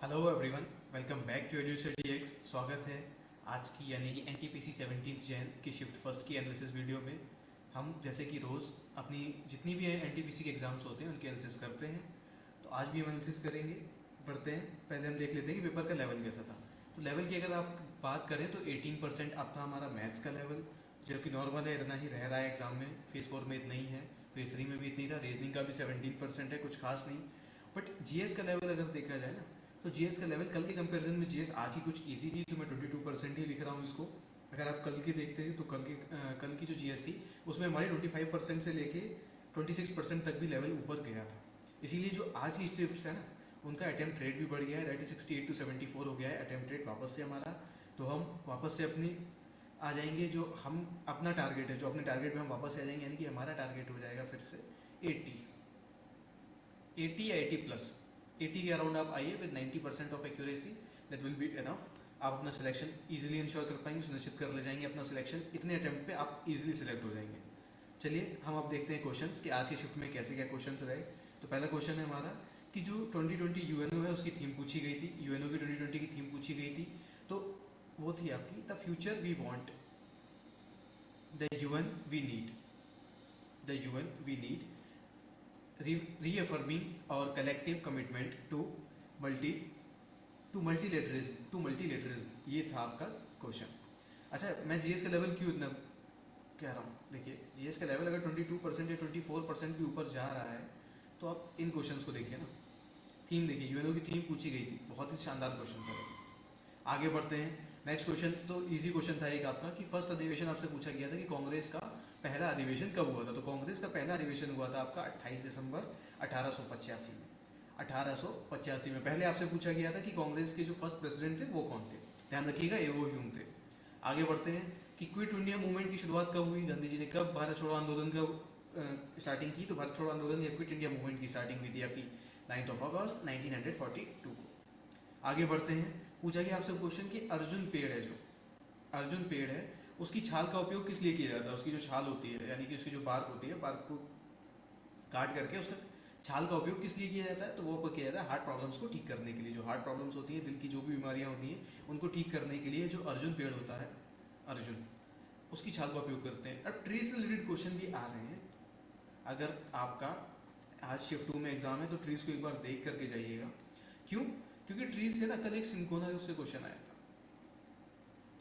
Hello everyone, welcome back to EduStudyX। स्वागत है आज की यानी कि NTPC 17 जैन की शिफ्ट फर्स्ट की एनालिसिस वीडियो में। हम जैसे कि रोज़ अपनी जितनी भी NTPC के एग्ज़ाम्स होते हैं उनके एनालिसिस करते हैं, तो आज भी हम एनालिसिस करेंगे। बढ़ते हैं, पहले हम देख लेते हैं कि पेपर का लेवल कैसा था। तो लेवल की अगर आप बात करें तो 18% अब था हमारा मैथ्स का लेवल, जो कि नॉर्मल है, इतना ही रह रहा है एग्ज़ाम में। फेज़ 4 में इतना ही है, फेज़ 3 में भी इतनी था। रीजनिंग का भी 17% है, कुछ खास नहीं। बट GS का लेवल अगर देखा जाए ना, तो जीएस का लेवल कल के कंपैरिजन में जीएस आज ही कुछ इजी थी, तो मैं 22% ही लिख रहा हूँ इसको। अगर आप कल की देखते हैं तो कल की जो जीएस थी उसमें हमारी 25% से लेके 26% तक भी लेवल ऊपर गया था। इसीलिए जो आज की शिफ्ट है ना, उनका अटैम्प्ट रेट भी बढ़ गया है। दैट इज 68 to 74 हो गया है अटैम्प्ट रेट वापस से हमारा। तो हम वापस से अपनी आ जाएंगे, जो हम अपना टारगेट है, जो अपने टारगेट में हम वापस आ जाएंगे, यानी कि हमारा टारगेट हो जाएगा फिर से 80 80 या 80 प्लस। 80 के अराउंड आप आइए with 90% of accuracy, that will be enough. आप अपना सिलेक्शन इजीली इंश्योर कर पाएंगे, सुनिश्चित कर ले जाएंगे अपना सिलेक्शन। इतने अटैम्प्ट पे आप इजीली सिलेक्ट हो जाएंगे। चलिए हम अब देखते हैं क्वेश्चंस कि आज की शिफ्ट में कैसे क्या क्वेश्चंस रहे। तो पहला क्वेश्चन है हमारा कि जो 2020 यूएनओ है उसकी थीम पूछी गई थी। यूएनओ की 2020 की थीम पूछी गई थी, तो वो थी आपकी the future we want, the UN we need, the UN we need, reaffirming our collective commitment to multi multilateralism। ये था आपका क्वेश्चन। अच्छा, मैं जीएस का लेवल क्यों इतना कह रहा हूँ, देखिए जीएस का लेवल अगर 22% या 24% भी ऊपर जा रहा है, तो आप इन क्वेश्चंस को देखिए ना। थीम देखिए, यूएनओ की थीम पूछी गई थी, बहुत ही शानदार क्वेश्चन था। आगे बढ़ते हैं। नेक्स्ट क्वेश्चन तो इजी क्वेश्चन था एक आपका कि फर्स्ट अधिवेशन आपसे पूछा गया था कि कांग्रेस का पहला अधिवेशन कब हुआ था। तो कांग्रेस का पहला अधिवेशन हुआ था आपका 28 दिसंबर 1885 में। 1885 में पहले आपसे पूछा गया था कि कांग्रेस के जो फर्स्ट प्रेसिडेंट थे वो कौन थे। ध्यान रखिएगा, एओ ह्यूम थे। आगे बढ़ते हैं कि क्विट इंडिया मूवमेंट की शुरुआत कब हुई, गांधी जी ने कब भारत छोड़ो आंदोलन का स्टार्टिंग की। तो भारत छोड़ो आंदोलन या क्विट इंडिया मूवमेंट की स्टार्टिंग हुई थी आपकी 9 अगस्त 1942 को। आगे बढ़ते हैं, पूछा गया आपसे क्वेश्चन कि अर्जुन पेड़ है, जो अर्जुन पेड़ है उसकी छाल का उपयोग किस लिए किया जाता है। उसकी जो छाल होती है, यानी कि उसकी जो बार्क होती है, बार्क को काट करके उसका छाल का उपयोग किस लिए किया जाता है। तो वो किया जाता है हार्ट प्रॉब्लम्स को ठीक करने के लिए। जो हार्ट प्रॉब्लम्स होती हैं, दिल की जो भी बीमारियां होती हैं, उनको ठीक करने के लिए जो अर्जुन पेड़ होता है, अर्जुन, उसकी छाल का उपयोग करते हैं। अब ट्री से रिलेटेड क्वेश्चन भी आ रहे हैं। अगर आपका आज शिफ्ट 2 में एग्जाम है तो ट्रीज को एक बार देख करके जाइएगा। क्यों? क्योंकि ट्रीज से ना कल एक सिंकोना से क्वेश्चन आया था।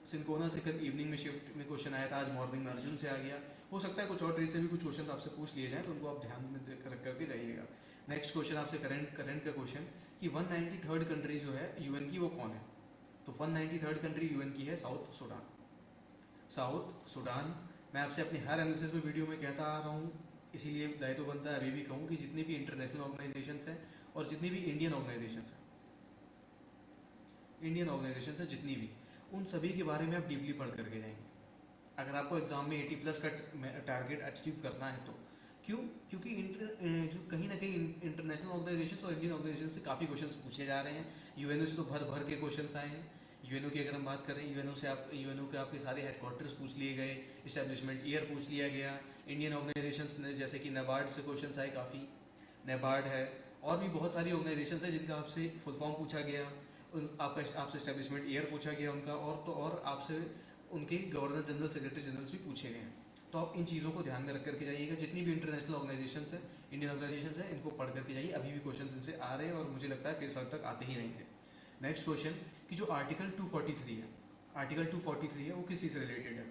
सिंकोना से कल इवनिंग में शिफ्ट में क्वेश्चन आया था, आज मॉर्निंग में अर्जुन से आ गया। हो सकता है कुछ और ट्रीज से भी कुछ क्वेश्चन आपसे पूछ लिए जाएं, तो उनको आप ध्यान में रख करके जाइएगा। नेक्स्ट क्वेश्चन आपसे करंट का क्वेश्चन कि 193rd कंट्री जो है यूएन की, वो कौन है। तो 193rd कंट्री यूएन की है साउथ सूडान। South Sudan. मैं आपसे अपनी हर एनालिसिस में वीडियो में कहता आ रहा हूँ, इसीलिए दायित्व बनता है अभी भी कहूँ कि जितनी भी इंटरनेशनल ऑर्गेनाइजेशंस हैं और जितनी भी इंडियन ऑर्गेनाइजेशंस हैं, जितनी भी, उन सभी के बारे में आप डीपली पढ़ करके जाएंगे। अगर आपको एग्जाम में 80 प्लस का टारगेट अचीव करना है तो। क्यों? क्योंकि जो कहीं ना कहीं इंटरनेशनल ऑर्गेनाइजेशंस और इंडियन ऑर्गेनाइजेशन से काफ़ी क्वेश्चंस पूछे जा रहे हैं। यूएनओ से तो भर भर के क्वेश्चंस आए हैं। यूएनओ की अगर हम बात करें, यूएनओ के आपके सारे हेडक्वार्टर्स पूछ लिए गए, इस्टेब्लिशमेंट ईयर पूछ लिया गया। इंडियन ऑर्गेनाइजेशंस ने जैसे कि नेबार्ड से क्वेश्चन आए काफ़ी, नेबार्ड है, और भी बहुत सारी ऑर्गेनाइजेशन है जिनका आपसे फुल फॉर्म पूछा गया, आपसे इस्टेब्लिशमेंट ईयर पूछा गया उनका, और तो और आपसे उनके गवर्नर जनरल, सेक्रेटरी जनरल भी पूछे गए हैं। तो आप इन चीज़ों को ध्यान में रख करके जाइएगा। जितनी भी इंटरनेशनल ऑर्गेनाइजेशंस है, इंडियन ऑर्गेनाइजेशंस है, इनको पढ़ करके जाइए। अभी भी क्वेश्चन इनसे आ रहे हैं और मुझे लगता है फेस वन तक आते ही रहेंगे। नेक्स्ट क्वेश्चन कि जो आर्टिकल 243 है, आर्टिकल 243 है वो किसी से रिलेटेड है।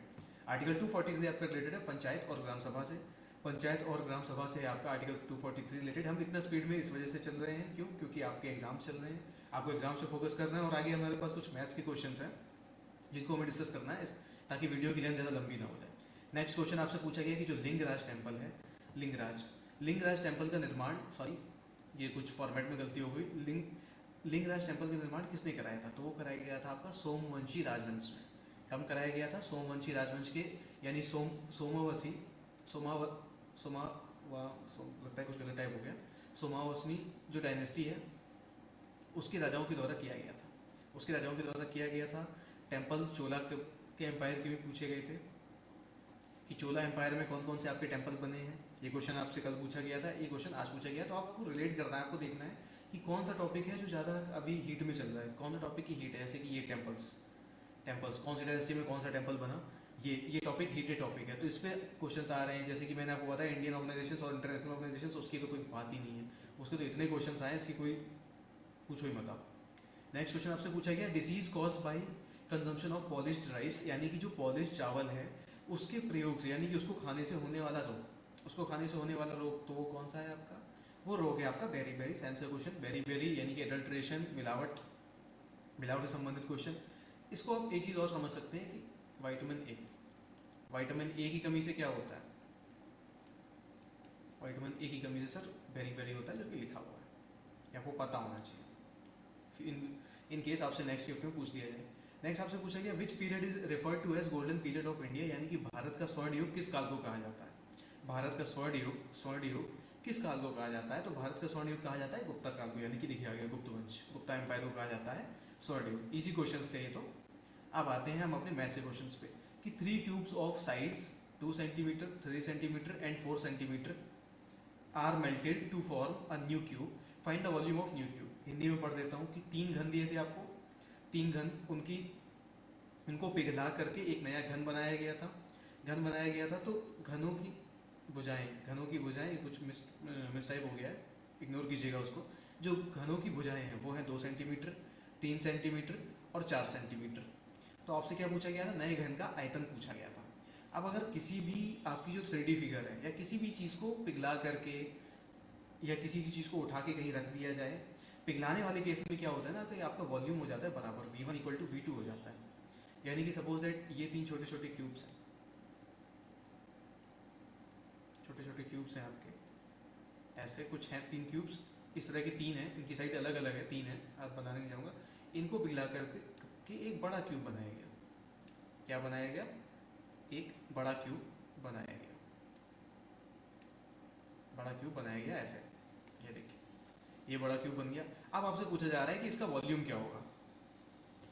आर्टिकल 243 आपका रिलेटेड है पंचायत और ग्राम सभा से। पंचायत और ग्राम सभा से आपका आर्टिकल 243 रिलेटेड। हम इतना स्पीड में इस वजह से चल रहे हैं, क्यों? क्योंकि आपके एग्जाम्स चल रहे हैं, आपको एग्जाम से फोकस करना है, और आगे हमारे पास कुछ मैथ्स के क्वेश्चंस हैं जिनको हमें डिस्कस करना है, ताकि वीडियो की लेंथ ज़्यादा लंबी ना हो जाए। नेक्स्ट क्वेश्चन आपसे पूछा गया कि जो लिंगराज टेम्पल है, लिंगराज टेम्पल का निर्माण, सॉरी ये कुछ फॉर्मेट में गलती हो गई, लिंगराज टेम्पल का निर्माण किसने कराया था। तो वो कराया गया था आपका सोमवंशी राजवंश में। कम कराया गया था सोमवंशी राजवंश के, यानी सोमावसी लगता है कुछ गलत टाइप हो गया, सोमावसमी जो डायनेस्टी है उसके राजाओं के द्वारा किया गया था। उसके राजाओं के द्वारा किया गया था। टेम्पल चोला के एम्पायर के भी पूछे गए थे कि चोला एम्पायर में कौन कौन से आपके टेम्पल बने हैं। ये क्वेश्चन आपसे कल पूछा गया था, ये क्वेश्चन आज पूछा गया। तो आपको रिलेट करना है, आपको देखना है कि कौन सा टॉपिक है जो ज़्यादा अभी हीट में चल रहा है, कौन सा टॉपिक की हीट है। जैसे कि ये टेम्पल्स, टेम्पल्स कौन सी डायनेस्टी में कौन सा टेम्पल बना, ये टॉपिक हीटेड टॉपिक है, तो इस पर क्वेश्चन आ रहे हैं। जैसे कि मैंने आपको बताया इंडियन ऑर्गेनाइजेशन और इंटरनेशनल ऑर्गेनाइजेशन, उसकी तो कोई बात ही नहीं है, उसके तो इतने क्वेश्चन आए इसकी कोई पूछो ही मत आप। नेक्स्ट क्वेश्चन आपसे पूछा गया disease caused by consumption of polished rice, यानी कि जो पॉलिश चावल है उसके प्रयोग से, यानी कि उसको खाने से होने वाला रोग, उसको खाने से होने वाला रोग, तो वो कौन सा है आपका, वो रोग है आपका बेरी बेरी। साइंस का क्वेश्चन बेरी बेरी यानी कि एडल्ट्रेशन, मिलावट, मिलावट से संबंधित क्वेश्चन। इसको आप एक चीज़ और समझ सकते हैं कि विटामिन ए, विटामिन ए की कमी से क्या होता है, विटामिन ए की कमी से सर बेरी बेरी होता है, जो कि लिखा हुआ है, आपको पता होना चाहिए इन केस आपसे नेक्स्ट शिफ्ट में पूछ दिया जाए। नेक्स्ट आपसे पूछा गया which period is referred to as golden period of India, यानी कि भारत का स्वर्ण युग किस काल को कहा जाता है। भारत का स्वर्ण युग किस काल को कहा जाता है, तो भारत का स्वर्ण युग कहा जाता है गुप्ता काल को, यानी कि देखिए आ गया गुप्त वंश, गुप्ता एम्पायर को कहा जाता है स्वर्ण युग। इजी क्वेश्चन थे ये तो। अब आते हैं हम अपने मैथ के क्वेश्चन पे कि 3 cubes of sides 2 centimeter, 3 centimeter and 4 centimeter are melted to form a new cube, find the volume of new cube. Hindi में पढ़ देता हूँ कि 3 घन दिए थे आपको, 3 घन उनको पिघला करके एक नया घन बनाया गया था, घन बनाया गया था। तो घनों की भुजाएं कुछ मिस टाइप हो गया है, इग्नोर कीजिएगा उसको। जो घनों की भुजाएं हैं वो हैं 2 सेंटीमीटर, 3 सेंटीमीटर और 4 सेंटीमीटर। तो आपसे क्या पूछा गया था, नए घन का आयतन पूछा गया था। अब अगर किसी भी आपकी जो 3D फिगर है, या किसी भी चीज़ को पिघला करके या किसी की चीज़ को उठा के कहीं रख दिया जाए, पिघलाने वाले केस में क्या होता है ना कि आपका वॉल्यूम हो जाता है बराबर, V1 इक्वल टू V2 हो जाता है। यानी कि सपोज दैट ये 3 छोटे छोटे क्यूब्स हैं, छोटे छोटे क्यूब्स हैं आपके, ऐसे कुछ हैं 3 क्यूब्स, इस तरह के 3 हैं, इनकी साइड अलग अलग है, 3 है, आप बनाने नहीं जाऊँगा। इनको पिघला करके एक बड़ा क्यूब बनाया गया। क्या बनाया गया, एक बड़ा क्यूब बनाया गया, बड़ा क्यूब बनाया गया ऐसे, ये देखिए ये बड़ा क्यूब बन गया। अब आपसे पूछा जा रहा है कि इसका वॉल्यूम क्या होगा।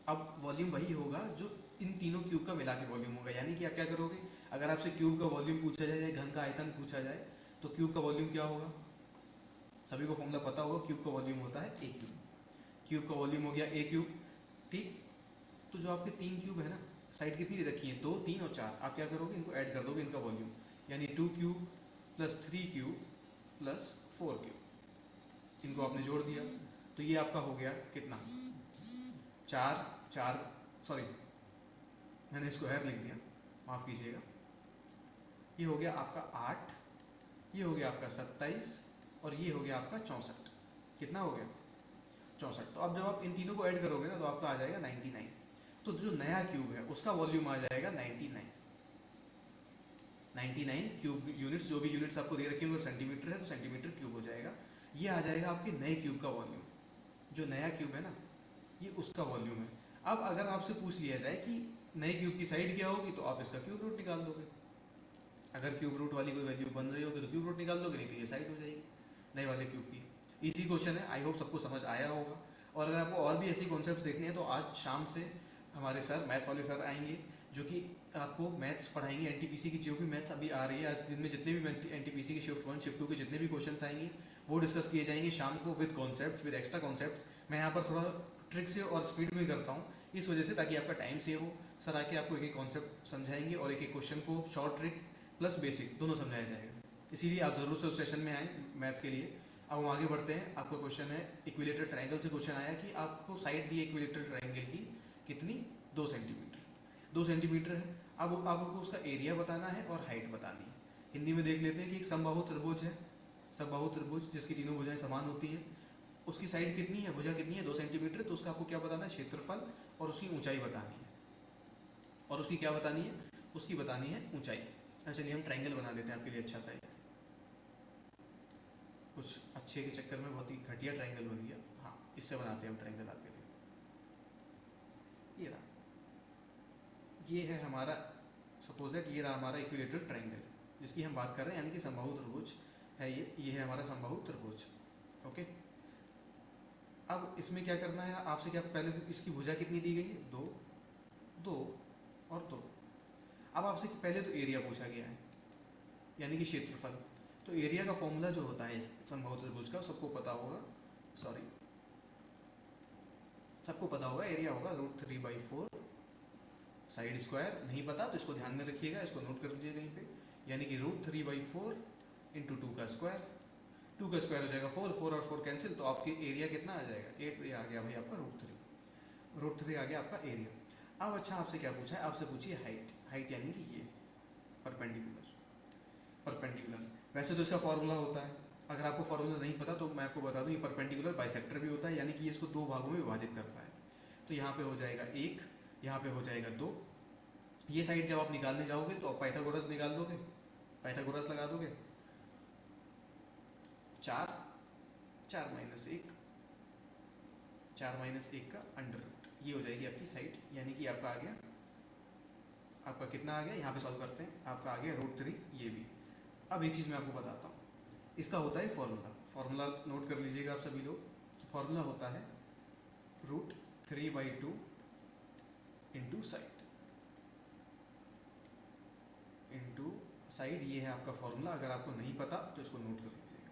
अब वॉल्यूम वही होगा जो इन तीनों क्यूब का मिला के वॉल्यूम होगा। यानी कि आप क्या करोगे, अगर आपसे क्यूब का वॉल्यूम पूछा जाए या घन का आयतन पूछा जाए, तो क्यूब का वॉल्यूम क्या होगा, सभी को फॉर्मूला पता होगा, क्यूब का वॉल्यूम होता है ए क्यूब। क्यूब का वॉल्यूम हो गया ए क्यूब, ठीक। तो जो आपके 3 क्यूब है ना, साइड कितनी दे रखी है, 2, 3 और 4, आप क्या करोगे, इनको ऐड कर दोगे, इनका वॉल्यूम, यानी 2 cube plus 3 cube plus 4 cube, इनको आपने जोड़ दिया, तो ये आपका हो गया कितना, 4 सॉरी मैंने इसको स्क्वायर लिख दिया, माफ़ कीजिएगा। ये हो गया आपका 8, ये हो गया आपका 27 और ये हो गया आपका 64। कितना हो गया, 64। तो अब जब आप इन तीनों को ऐड करोगे ना तो आपका आ जाएगा 99। तो जो नया क्यूब है उसका वॉल्यूम आ जाएगा 99। 99 क्यूब यूनिट्स, जो भी यूनिट्स आपको दे रखी होंगे, सेंटीमीटर है तो सेंटीमीटर क्यूब हो जाएगा। ये आ जाएगा आपके नए क्यूब का वॉल्यूम। जो नया क्यूब है ना, ये उसका वॉल्यूम है। अब अगर आपसे पूछ लिया जाए कि नए क्यूब की साइड क्या होगी, तो आप इसका क्यूब रूट निकाल दोगे। अगर क्यूब रूट वाली कोई वैल्यू बन रही होगी तो क्यूब रूट निकाल दोगे, नहीं तो ये साइड हो जाएगी नए वाले क्यूब की। इजी क्वेश्चन है, आई होप सबको समझ आया होगा। और अगर आपको और भी ऐसी कॉन्सेप्ट्स देखने हैं तो आज शाम से हमारे सर, मैथ्स वाले सर आएंगे, जो कि आपको मैथ्स पढ़ाएंगे। एनटीपीसी की जो भी मैथ्स अभी आ रही है, आज दिन में जितने भी एनटीपीसी की शिफ्ट 1 शिफ्ट 2 के जितने भी क्वेश्चन आएंगे वो डिस्कस किए जाएंगे शाम को, with concepts, with extra concepts. मैं यहाँ पर थोड़ा ट्रिक से और स्पीड में करता हूँ इस वजह से, ताकि आपका टाइम सेव हो। सर आके आपको एक एक कॉन्सेप्ट समझाएंगे और एक एक क्वेश्चन को शॉर्ट ट्रिक प्लस बेसिक दोनों समझाया जाएगा। इसीलिए आप ज़रूर से उस सेशन में आए मैथ्स के लिए। अब हम आगे बढ़ते हैं। आपका क्वेश्चन है इक्विलेटरल ट्रायंगल से क्वेश्चन आया कि आपको साइड दी इक्विलेटरल ट्रायंगल की कितनी, 2 सेंटीमीटर, 2 सेंटीमीटर है। अब आपको उसका एरिया बताना है और हाइट बतानी है। हिंदी में देख लेते हैं कि एक समबाहु त्रिभुज है, समबाहु त्रिभुज जिसकी तीनों भुजाएं समान होती हैं, उसकी साइड कितनी है, भुजा कितनी है, 2 सेंटीमीटर। तो उसका आपको क्या बताना है, क्षेत्रफल और उसकी ऊंचाई बतानी है। और उसकी क्या बतानी है, उसकी बतानी है ऊंचाई। चलिए हम ट्रायंगल बना लेते हैं आपके लिए अच्छा सा एक, कुछ अच्छे के चक्कर में बहुत ही घटिया ट्रायंगल बन गया। हाँ, इससे बनाते हैं हम ट्रायंगल आपके लिए। ये रहा, ये है हमारा, सपोज दैट ये रहा हमारा इक्विलेटरल ट्रायंगल जिसकी हम बात कर रहे हैं, यानी कि समबाहु त्रिभुज है ये है हमारा समबाहु त्रिभुज। ओके, अब इसमें क्या करना है आपसे, क्या पहले इसकी भुजा कितनी दी गई है, 2, 2 और 2। अब आपसे पहले तो एरिया पूछा गया है, यानी कि क्षेत्रफल। तो एरिया का फॉर्मूला जो होता है इस समबाहु त्रिभुज का, सबको पता होगा, सॉरी, सबको पता होगा, एरिया होगा √3/4, साइड स्क्वायर नहीं पता तो इसको ध्यान में रखिएगा, इसको नोट कर लीजिए कहीं पे, यानी कि √3/4 इंटू 2 का स्क्वायर, 2 का स्क्वायर हो जाएगा 4, 4 और 4 कैंसिल, तो आपकी एरिया कितना आ जाएगा 8, ये आ गया भाई आपका √3 आ गया आपका एरिया। अब अच्छा आपसे क्या पूछा है, आपसे पूछिए हाइट, हाइट यानी कि ये परपेंडिकुलर, परपेंडिकुलर वैसे तो इसका फॉर्मूला होता है, अगर आपको फॉर्मूला नहीं पता तो मैं आपको बता दूं, ये परपेंडिकुलर बाइसेक्टर भी होता है, यानी कि ये इसको दो भागों में विभाजित करता है। तो यहाँ पे हो जाएगा 1, यहाँ पे हो जाएगा 2, ये साइड जब आप निकालने जाओगे तो आप पाइथागोरस निकाल दोगे, पाइथागोरस लगा दोगे, 4, 4 माइनस 1, 4 माइनस 1 का अंडर रूट, ये हो जाएगी आपकी साइड, यानी कि आपका आ गया, आपका कितना आ गया, यहाँ पे सॉल्व करते हैं, आपका आ गया √3 ये भी। अब एक चीज़ मैं आपको बताता हूँ, इसका होता है फॉर्मूला, फॉर्मूला नोट कर लीजिएगा आप सभी लोग, फॉर्मूला होता है √3/2 इंटू साइड, इंटू साइड, ये है आपका फॉर्मूला। अगर आपको नहीं पता तो इसको नोट कर लीजिएगा।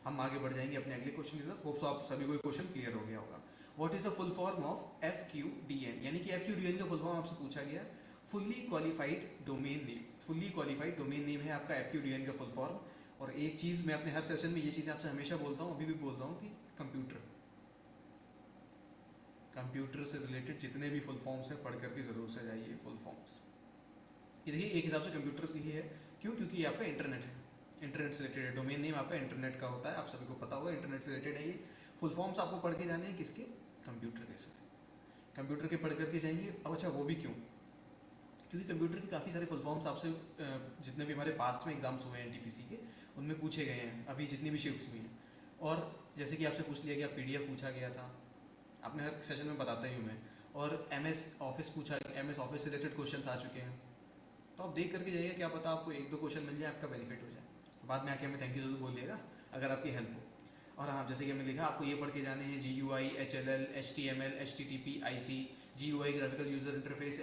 हम आगे बढ़ जाएंगे अपने अगले क्वेश्चन की तरफ, होप सो आप सभी को क्वेश्चन क्लियर हो गया होगा। What is the full form of FQDN, यानी कि FQDN का फुल फॉर्म आपसे पूछा गया, fully qualified domain name, fully qualified domain name है आपका FQDN का फुल फॉर्म। और एक चीज़ मैं अपने हर सेशन में ये चीज़ आपसे हमेशा बोलता हूँ, अभी भी बोलता हूँ कि कंप्यूटर, कंप्यूटर से रिलेटेड जितने भी फुल फॉर्म्स हैं पढ़ करके ज़रूर से जाइए फुल फॉर्म्स। ये देखिए एक हिसाब से कंप्यूटर की है, क्यों, क्योंकि ये आपका इंटरनेट है, इंटरनेट से रिलेटेड है, डोमेन नेम आपका इंटरनेट का होता है, आप सभी को पता होगा, इंटरनेट से रिलेटेड है ये। फुल फॉर्म्स आपको पढ़ के जाने हैं किसके, कंप्यूटर के साथ, कंप्यूटर के पढ़ करके जाएंगे। अब अच्छा वो भी क्यों, क्योंकि कंप्यूटर के काफ़ी सारे फुल फॉर्म्स आपसे जितने भी हमारे पास्ट में एग्जाम्स हुए हैं NTPC के, उनमें पूछे गए हैं, अभी जितनी भी शिफ्ट्स हुई हैं। और जैसे कि आपसे पूछ लिया गया, PDF पूछा गया था, आपने हर सेशन में बताता ही हूँ मैं, और MS ऑफिस पूछा, MS ऑफिस से रिलेटेड क्वेश्चन आ चुके हैं, तो आप देख करके जाइए, क्या पता आपको 1-2 क्वेश्चन मिल जाए, आपका बेनिफिट हो जाए, बाद में आके हमें थैंक यू जरूर बोलिएगा अगर आपकी हेल्प हो। और हाँ, जैसे कि हमने लिखा, आपको ये पढ़ के जाने हैं GUI, HLL, HTML, HTTP, IC, GUI graphical user interface,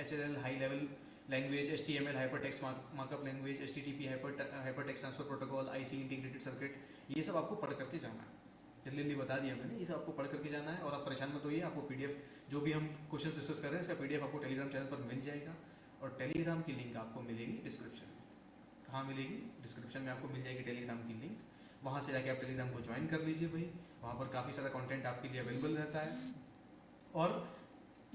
HLL high level language, HTML hyper text markup language, HTTP hyper text transfer protocol, IC integrated circuit, ये सब आपको पढ़ करके जाना है। जल्दी जल्दी बता दिया मैंने, ये सब आपको पढ़ करके जाना है। और आप परेशान मत होइए, आपको PDF जो भी हम क्वेश्चन डिस्कस कर रहे हैं इसका PDF आपको टेलीग्राम चैनल पर मिल जाएगा, और टेलीग्राम की लिंक आपको मिलेगी डिस्क्रिप्शन में। कहाँ मिलेगी, डिस्क्रिप्शन में आपको मिल जाएगी टेलीग्राम की लिंक, वहाँ से जाके आप टेलीग्राम को ज्वाइन कर लीजिए भाई, वहाँ पर काफ़ी सारा कंटेंट आपके लिए अवेलेबल रहता है। और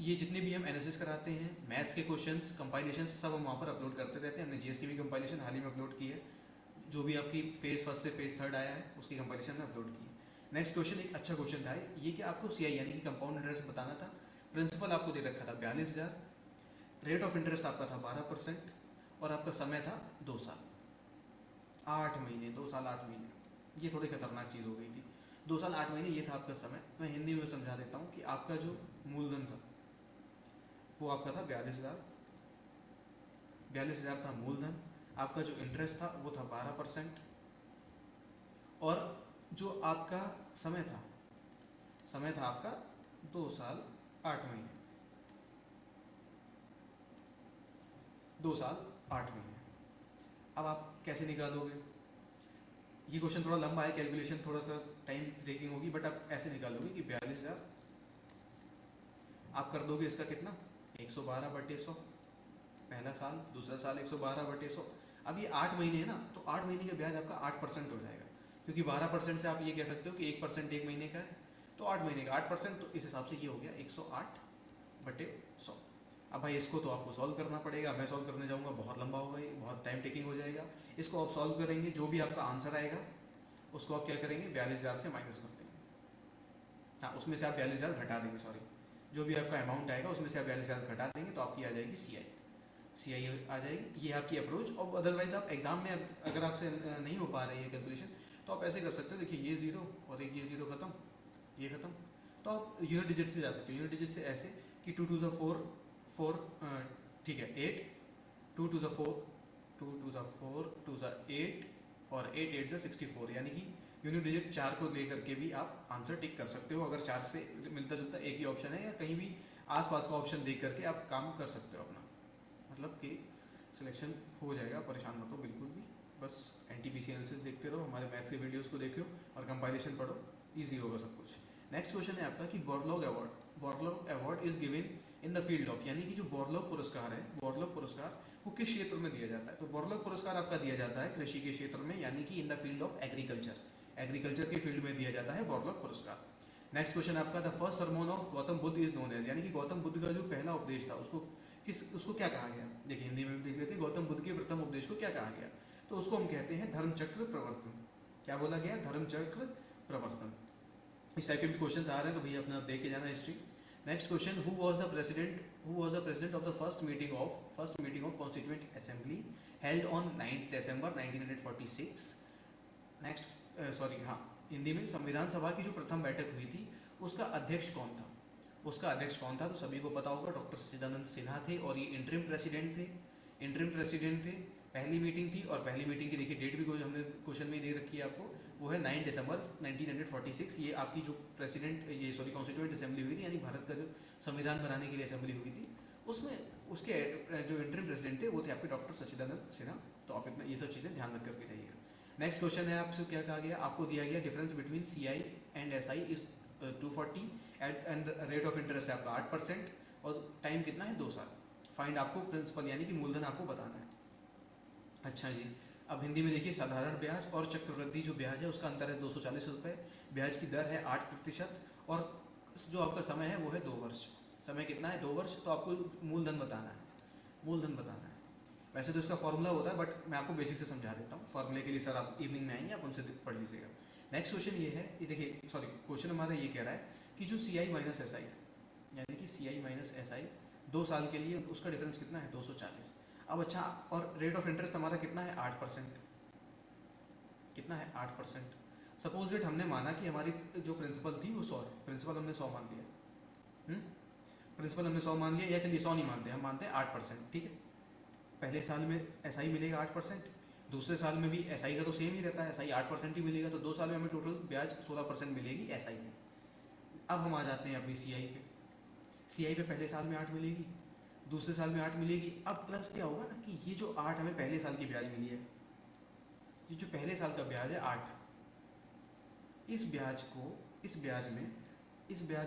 ये जितने भी हम एनालिसिस कराते हैं, मैथ्स के क्वेश्चंस, कंपाइलेशन, सब हम वहाँ पर अपलोड करते रहते हैं। हमने GS की भी कंपाइलेशन हाल ही में अपलोड की है, जो भी आपकी फेज़ 1 से फेज़ 3 आया है उसकी कंपाइलेशन में अपलोड की है। नेक्स्ट क्वेश्चन एक अच्छा क्वेश्चन था ये, कि आपको CI यानी कि कंपाउंड इंटरेस्ट बताना था। प्रिंसिपल आपको दे रखा था 42,000, रेट ऑफ इंटरेस्ट आपका था 12%, और आपका समय था 2 साल 8 महीने, 2 साल 8 महीने। ये थोड़ी खतरनाक चीज़ हो गई थी, 2 साल 8 महीने ये था आपका समय। मैं हिंदी में समझा देता हूँ कि आपका जो मूलधन था वो आपका था 42,000, 42,000 था मूलधन, आपका जो इंटरेस्ट था वो था 12%, और जो आपका समय था, समय था आपका 2 साल 8 महीने, 2 साल 8 महीने। अब आप कैसे निकालोगे, ये क्वेश्चन थोड़ा लंबा है, कैलकुलेशन थोड़ा सा टाइम टेकिंग होगी, बट आप ऐसे निकालोगे कि 42,000 आप कर दोगे इसका कितना 112/100, पहला साल, दूसरा साल 112/100। अब ये 8 महीने है ना, तो 8 महीने का ब्याज आपका 8% हो जाएगा, क्योंकि 12% से आप ये कह सकते हो कि 1% 1 महीने का है, तो 8 महीने का 8%, तो इस हिसाब से ये हो गया 108/100। अब भाई इसको तो आपको सॉल्व करना पड़ेगा, मैं सॉल्व करने जाऊँगा बहुत लंबा होगा, ये बहुत टाइम टेकिंग हो जाएगा। इसको आप सॉल्व करेंगे, जो भी आपका आंसर आएगा उसको आप क्या करेंगे 42,000 से माइनस कर देंगे, हाँ उसमें से आप 42,000 घटा देंगे, सॉरी, जो भी आपका अमाउंट आएगा उसमें से आप 42,000 घटा देंगे, तो आपकी आ जाएगी CI आ जाएगी। ये आपकी अप्रोच। और अदरवाइज आप एग्जाम में अगर आपसे नहीं हो पा रही है कैलकुलेशन, तो आप ऐसे कर सकते हो, देखिए ये 0 और एक ये 0 खत्म, ये खत्म, तो आप यूनिट डिजिट से जा सकते हो। यूनिट डिजिट से ऐसे कि 2 2 4 4, ठीक है 8, 2 2 4, 2 2 4, 2 8, और 8 8 64, यानी कि यूनिट डिजिट 4 को लेकर के भी आप आंसर टिक कर सकते हो। अगर 4 से मिलता जुलता एक ही ऑप्शन है, या कहीं भी आसपास का ऑप्शन देख करके आप काम कर सकते हो अपना, मतलब कि सिलेक्शन हो जाएगा, परेशान मत हो बिल्कुल भी। बस NTPC एनालिसिस देखते रहो, हमारे मैथ्स के वीडियोस को देखो और कंपाइलेशन पढ़ो, इजी होगा सब कुछ। नेक्स्ट क्वेश्चन है आपका कि Borlaug award is given in the field of, यानी कि जो बोरलॉग पुरस्कार है, बोरलॉग पुरस्कार वो किस क्षेत्र में दिया जाता है? तो बोरलॉग पुरस्कार आपका दिया जाता है कृषि के क्षेत्र में, यानी कि in the field of agriculture, agriculture के फील्ड में दिया जाता है बोरलॉग पुरस्कार। नेक्स्ट क्वेश्चन आपका the first sermon of Gautam Buddha is known as, यानी कि गौतम बुद्ध का जो पहला उपदेश था उसको क्या कहा गया? देखिए हिंदी में देख लेते हैं, गौतम बुद्ध के प्रथम उपदेश को क्या कहा गया? तो उसको हम कहते हैं धर्मचक्र प्रवर्तन। क्या बोला गया? धर्मचक्र प्रवर्तन। इस टाइप के भी क्वेश्चन आ रहे हैं, तो भैया अपना देख के जाना history. Next question, who was the president of the first meeting of constituent assembly held on 9 December 1946? Next हाँ, हिंदी में संविधान सभा की जो प्रथम बैठक हुई थी उसका अध्यक्ष कौन था? उसका अध्यक्ष कौन था? तो सभी को पता होगा, डॉक्टर सच्चिदानंद सिन्हा थे, और ये इंटरिम प्रेसिडेंट थे। पहली मीटिंग थी, और पहली मीटिंग की देखिए डेट भी हमने क्वेश्चन में दे रखी है आपको, वो है 9 दिसंबर 1946। ये आपकी जो कॉन्स्टिट्यूएंट असेंबली हुई थी, यानी भारत का जो संविधान बनाने के लिए असेंबली हुई थी, उसमें उसके जो इंटरिम प्रेसिडेंट थे वो थे आपके डॉक्टर सच्चिदानंद सिन्हा। तो आप इतना ये सब चीज़ें ध्यान रख करके जाइएगा। नेक्स्ट क्वेश्चन है आपसे क्या कहा गया? आपको दिया गया difference between CI and SI is 240 and rate of interest है आपका 8%, और टाइम कितना है? 2 साल। फाइंड आपको प्रिंसिपल यानी कि मूलधन आपको बताना है। अच्छा जी, अब हिंदी में देखिए, साधारण ब्याज और चक्रवृद्धि जो ब्याज है उसका अंतर है 240 रुपये, ब्याज की दर है 8%, और जो आपका समय है वो है 2 वर्ष। समय कितना है? 2 वर्ष। तो आपको मूलधन बताना है। वैसे तो इसका फॉर्मूला होता है, बट मैं आपको बेसिक से समझा देता हूँ। फॉर्मूले के लिए सर आप इवनिंग में आएंगे, आप उनसे पढ़ लीजिएगा। नेक्स्ट क्वेश्चन ये है, ये देखिए क्वेश्चन हमारा ये कह रहा है कि जो CI माइनस SI, यानी कि CI माइनस SI 2 साल के लिए उसका डिफरेंस कितना है? 240। अब अच्छा, और रेट ऑफ इंटरेस्ट हमारा कितना है? 8%। कितना है? 8%। सपोज डेट हमने माना कि हमारी जो प्रिंसिपल थी वो 100 है, प्रिंसिपल हमने 100 मान लिया, प्रिंसिपल हमने 100 मान लिया, या चलिए 100 नहीं मानते, हम मानते हैं 8%, ठीक है। पहले साल में SI मिलेगा 8%, दूसरे साल में भी SI का तो सेम ही रहता है, SI 8% ही मिलेगा, तो 2 साल में हमें टोटल ब्याज 16% मिलेगी SI में। अब हम आ जाते हैं अपनी CI पे। CI पे पहले साल में 8 मिलेगी, दूसरे साल में 8 मिलेगी। अब प्लस क्या होगा ना कि ये जो 8 हमें पहले साल की ब्याज मिली है, ये जो पहले साल का ब्याज है 8, इस ब्याज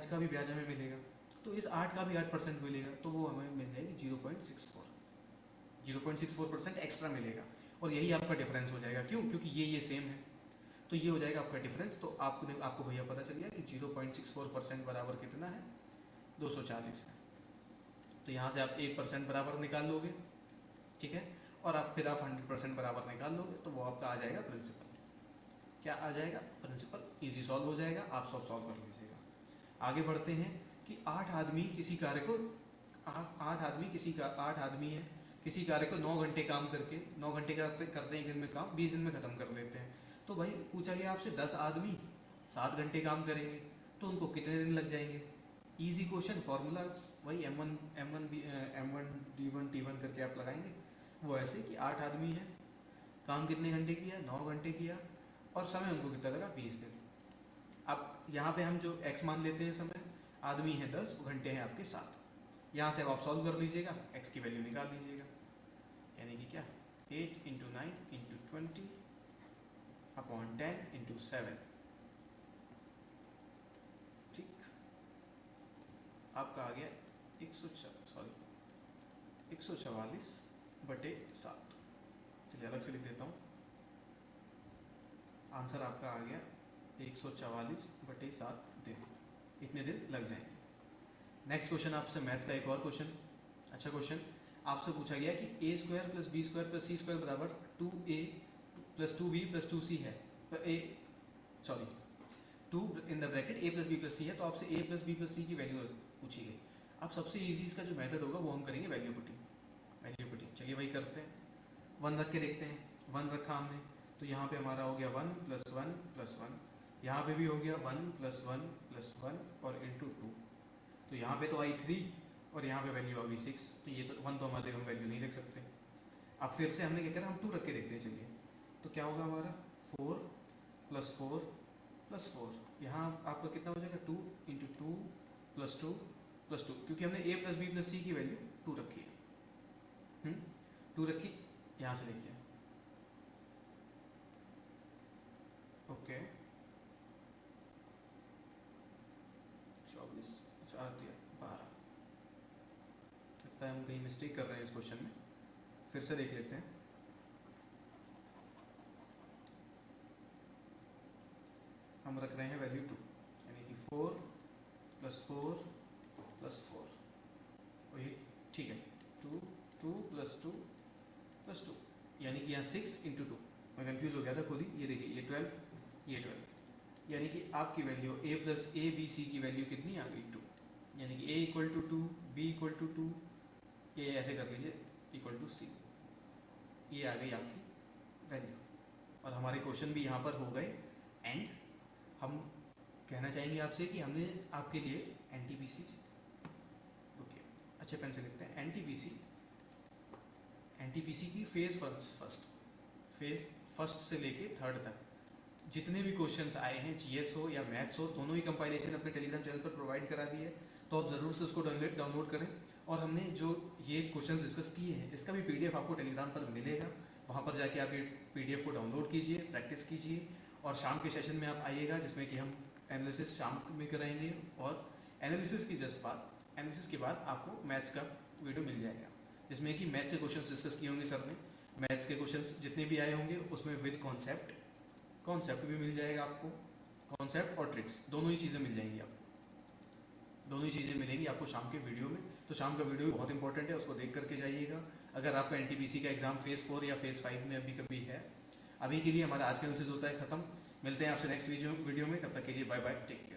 का भी ब्याज हमें मिलेगा, तो इस 8 का भी 8% मिलेगा, तो वो हमें मिल जाएगी 0.64% एक्स्ट्रा मिलेगा, और यही आपका डिफरेंस हो जाएगा। क्यों? क्योंकि ये सेम है, तो ये हो जाएगा आपका डिफरेंस। तो आपको भैया पता चल गया कि 0.64% बराबर कितना है? 240 है। तो यहाँ से आप 1% बराबर निकाल लोगे, ठीक है, और फिर आप 100% बराबर निकाल लोगे, तो वो आपका आ जाएगा प्रिंसिपल। क्या आ जाएगा? प्रिंसिपल। इजी सॉल्व हो जाएगा, आप सब सॉल्व कर लीजिएगा। आगे बढ़ते हैं कि 8 आदमी किसी कार्य को 9 घंटे काम करके, 9 घंटे करते हैं एक दिन में काम, 20 दिन में ख़त्म कर लेते हैं। तो भाई पूछा गया आपसे 10 आदमी 7 घंटे काम करेंगे, तो उनको कितने दिन लग जाएंगे? इजी क्वेश्चन, फॉर्मूला वही M1 D1 T1 करके आप लगाएंगे। वो ऐसे कि 8 आदमी हैं, काम कितने घंटे किया? 9 घंटे किया, और समय उनको कितना लगा? 20 दिन। अब यहाँ पे हम जो x मान लेते हैं समय, आदमी है 10, घंटे हैं आपके 7। यहाँ से अब आप सॉल्व कर लीजिएगा, x की वैल्यू निकाल लीजिएगा, यानी कि क्या? 8 × 9 × 20 अपॉन 10 × 7, ठीक। आपका आ गया 144/7। चलिए अलग से लिख देता हूँ, आंसर आपका आ गया 144/7 दिन, इतने दिन लग जाएंगे। नेक्स्ट क्वेश्चन आपसे मैथ्स का एक और क्वेश्चन, अच्छा क्वेश्चन। आपसे पूछा गया कि a² + b² + c² बराबर 2a + 2b + 2c है, तो 2 in the bracket a + b + c है, तो आपसे a + b + c की वैल्यू पूछी गई। अब सबसे इजी इसका जो मेथड होगा वो हम करेंगे वैल्यू पुटिंग। चलिए भाई करते हैं, 1 रख के देखते हैं। 1 रखा हमने, तो यहाँ पे हमारा हो गया 1 + 1 + 1, यहाँ पे भी हो गया 1 + 1 + 1 और × 2, तो यहाँ पे तो आई 3 और यहाँ पे वैल्यू आ गई 6, तो ये तो 1 तो हमारे हम वैल्यू नहीं रख सकते। अब फिर से हमने क्या करा, हम 2 रख के देखते हैं। चलिए, तो क्या होगा हमारा 4 + 4 + 4, यहाँ आपका कितना हो जाएगा? 2 × 2 + 2 + 2, क्योंकि हमने a + b + c की वैल्यू 2 रखी है। 2 रखी, यहाँ से देखिए, ओके। हम कहीं मिस्टेक कर रहे हैं इस क्वेश्चन में, फिर से देख लेते हैं। हम रख रहे हैं वैल्यू 2, यानी कि 4 + 4 + 4, और ये ठीक है 2 2 + 2 + 2, यानी कि यहाँ 6 × 2। मैं कंफ्यूज हो गया था खुद ही। ये देखिए ये 12, ये 12, यानी कि आपकी value a + a b c की वैल्यू कितनी आ गई 2, यानी कि a = 2, b = 2, ये ऐसे कर लीजिए = c, ये आ गई आपकी वैल्यू। और हमारे क्वेश्चन भी यहाँ पर हो गए एंड। हम कहना चाहेंगे आपसे कि हमने आपके लिए NTPC, रुकिए अच्छे पेन से लिखते हैं, NTPC की फेज़ फर्स्ट से लेके थर्ड तक जितने भी क्वेश्चंस आए हैं, GS हो या मैथ्स हो, दोनों ही कंपाइलेशन अपने टेलीग्राम चैनल पर प्रोवाइड करा दी है, तो आप ज़रूर से उसको डाउनलोड करें। और हमने जो ये क्वेश्चंस डिस्कस किए हैं इसका भी PDF आपको टेलीग्राम पर मिलेगा, वहाँ पर जाके आप ये PDF को डाउनलोड कीजिए, प्रैक्टिस कीजिए, और शाम के सेशन में आप आइएगा जिसमें कि हम एनालिसिस शाम में कराएंगे, और एनालिसिस के बाद आपको मैथ्स का वीडियो मिल जाएगा जिसमें कि मैथ्स के क्वेश्चंस डिस्कस किए होंगे सर ने। मैथ्स के क्वेश्चंस जितने भी आए होंगे उसमें विद कॉन्सेप्ट भी मिल जाएगा आपको, कॉन्सेप्ट और ट्रिक्स दोनों ही चीज़ें मिल जाएंगी आपको, दोनों ही चीज़ें मिलेंगी आपको शाम के वीडियो में। तो शाम का वीडियो बहुत इंपॉर्टेंट है, उसको देख करके जाइएगा। अगर आपका NTPC का एग्जाम फेज़ 4 या फेज़ 5 में अभी कभी है। अभी के लिए हमारा आज का एनालिसिस होता है ख़त्म। मिलते हैं आपसे नेक्स्ट वीडियो में, तब तक के लिए बाय बाय, टेक केयर।